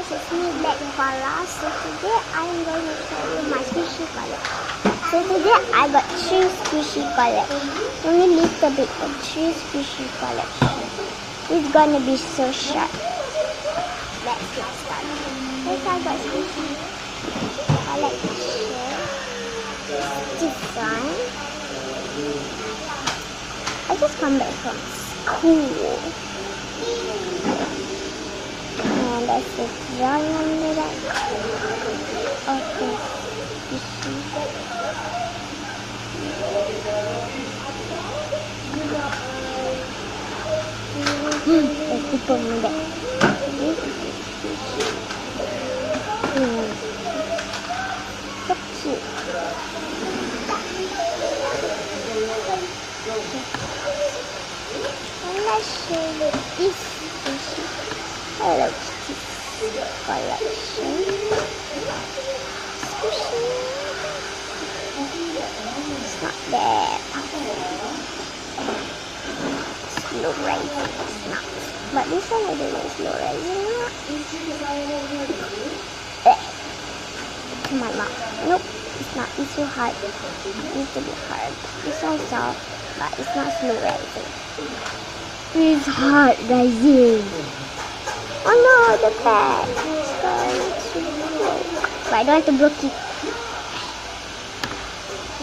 guys, it's me Black Farah. So today I'm going to show you my squishy collection. So today I got 3 squishy collection. Only little bit of 3 squishy collection. It's gonna be so short. Let's get started. First I got squishy collection. This one. I just come back from school. And there's a drawing on the back of this squishy. There's people on the back. So cute. And let's show you this squishy. I like this collection. Squishy. It's not bad. Slow rising. It's not. But this one I don't know is slow rising or not. It's my mouth. Nope. It's not. It's so hard. It needs to be hard. This one's soft, but it's not slow rising. It's hard rising. Oh no, the bag. But I don't want to break it.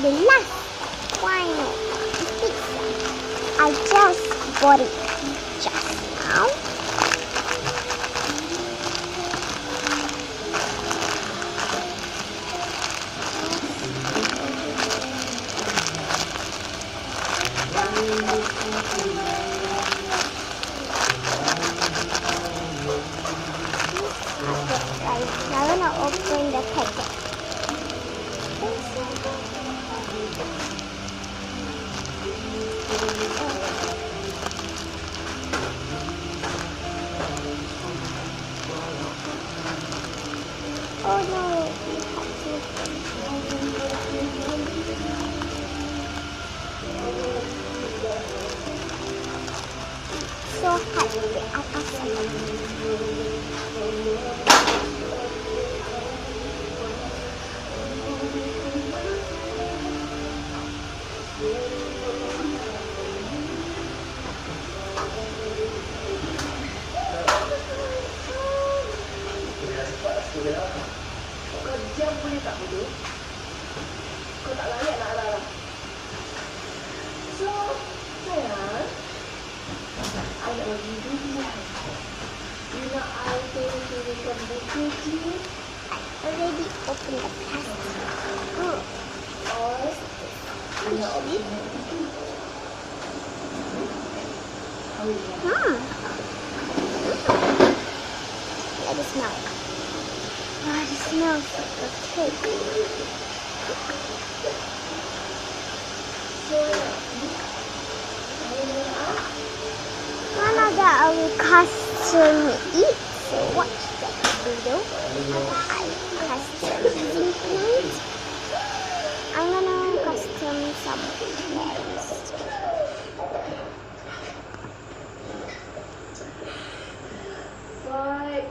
The last final pizza. I just bought it just now. I'm gonna open the packet. Oh no! So hot di atas sana. Kau diam boleh tak bodoh? Kau tak layak nak alah-alah. So, sayang, I nak bagi durian. You nak I turunkan buku je? I already opened the plastic. Or, you nak open? Let it smell. Oh, it smells like a cake. One of that I will custom eat. So watch that video. I custom eating things. I'm gonna custom some berries. Right.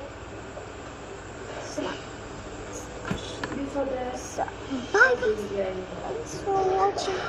Before that, So, bye guys. Thanks for watching.